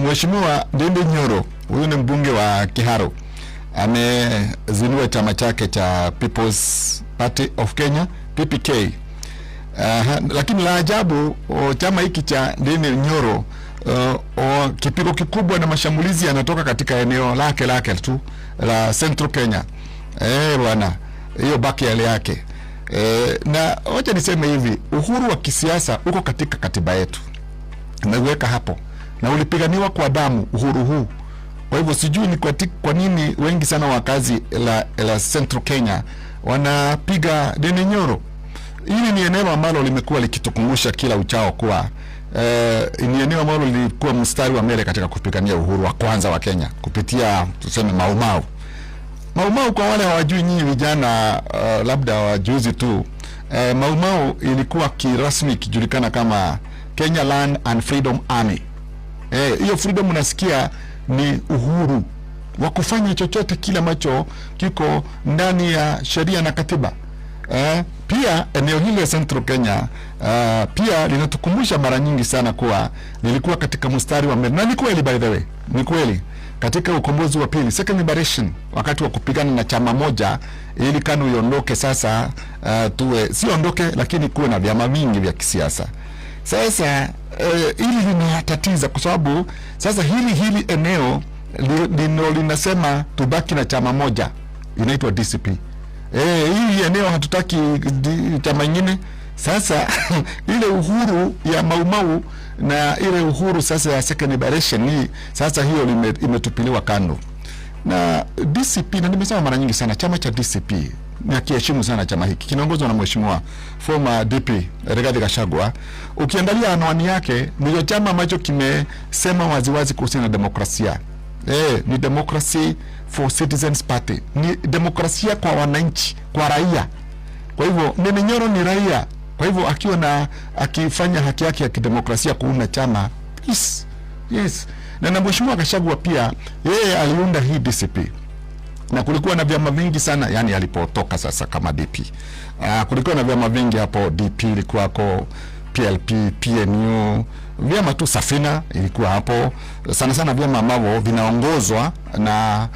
Mheshimiwa Ndindi Nyoro, huyu ni mbunge wa Kiharu, amezindua chama chake cha People's Party of Kenya, PPK. Lakini la ajabu, chama hiki cha Ndindi Nyoro kipigo kikubwa na mashambulizi yanatoka katika eneo lake tu la Central Kenya. Bwana, hiyo backyard yake. Na wacha niseme hivi, uhuru wa kisiasa uko katika katiba yetu. Umeweka hapo na ulipiganiwa kwa damu uhuru huu. Kwa hivyo sijui ni kwa nini wengi sana wakazi la Central Kenya wanapiga Ndindi Nyoro. Hili ni eneo ambalo limekuwa likitukumbusha kila uchao kuwa ni eneo ambalo lilikuwa mstari wa mbele katika kupigania uhuru wa kwanza wa Kenya kupitia tuseme Mau Mau. Kwa wale hawajui, nyinyi vijana labda wajuzi tu, Mau Mau ilikuwa kirasmi ikijulikana kama Kenya Land and Freedom Army. Hiyo freedom unasikia ni uhuru wa kufanya chochote kile ambacho kiko ndani ya sheria na katiba. Pia eneo hili la Central Kenya pia linatukumbusha mara nyingi sana kuwa lilikuwa katika mstari wa mbele. Na ni kweli, by the way, ni kweli katika ukombozi wa pili, second liberation, wakati wa kupigana na chama moja ili KANU iondoke. Sasa si ondoke, lakini kuwe na vyama vingi vya kisiasa. Sasa hili linatatiza kwa sababu sasa hili eneo linasema tubaki na chama moja inaitwa DCP. Hii eneo hatutaki chama nyingine. Sasa ile uhuru ya Mau Mau na ile uhuru sasa ya second liberation sasa hiyo imetupiliwa kando. Na DCP, na nimesema mara nyingi sana, chama cha DCP na kiheshimu sana chama hiki, kinaongozwa na Mheshimiwa former DP Rigathi Gachagua. Ukiangalia anwani yake, ndio chama ambacho kimesema waziwazi kuhusiana na demokrasia. Ni Democracy for Citizens Party, ni demokrasia kwa wananchi, kwa raia. Kwa hivyo Ndindi Nyoro ni raia. Kwa hivyo akifanya haki yake ya kidemokrasia kuunda chama, yes. Na Mheshimiwa Gachagua pia yeye aliunda hii DCP. Na kulikuwa na vyama vingi sana, yani alipotoka sasa kama DP. Kulikuwa na vyama vingi hapo, DP ilikuwa hapo, PLP, PNU, vyama tu, Safina ilikuwa hapo. Sana vyama ambavyo vinaongozwa na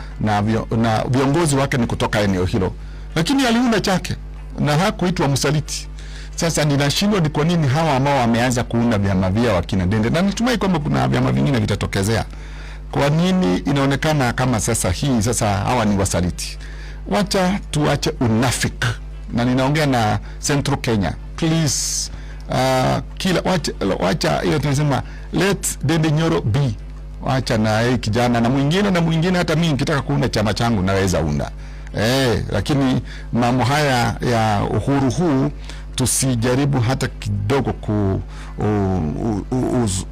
viongozi wake ni kutoka eneo hilo. Lakini aliunda chake na hakuitwa msaliti. Sasa ninashindwa ni kwa nini hawa ambao wameanza kuunda vyama vya wakina Ndindi, na natumai kwamba kuna vyama vingine vitatokezea, kwa nini inaonekana kama sasa hawa ni wasaliti? Wacha tuache unafiki. Na ninaongea na Central Kenya, please. Wacha hiyo tunasema let Ndindi Nyoro be. Wacha na hii kijana na mwingine, hata mimi nikitaka kuunda chama changu naweza unda. Lakini mambo haya ya uhuru huu tusijaribu hata kidogo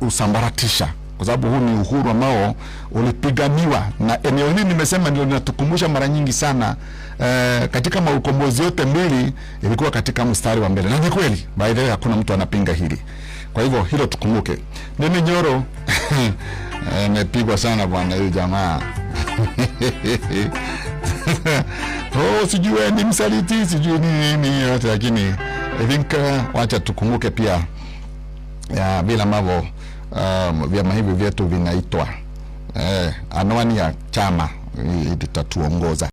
usambaratisha, kwa sababu huu ni uhuru ambao ulipiganiwa, na eneo hili nimesema ndio linatukumbusha mara nyingi sana katika maukombozi yote mbili ilikuwa katika mstari wa mbele. Na ni kweli, by the way, hakuna mtu anapinga hili. Kwa hivyo hilo tukumbuke. Ndindi Nyoro amepigwa sana bwana huyu jamaa. Sijui ni msaliti, sijui nini yote, lakini I think wacha tukumbuke pia vile ambavyo vyama hivi vyetu vinaitwa anwani ya chama itatuongoza.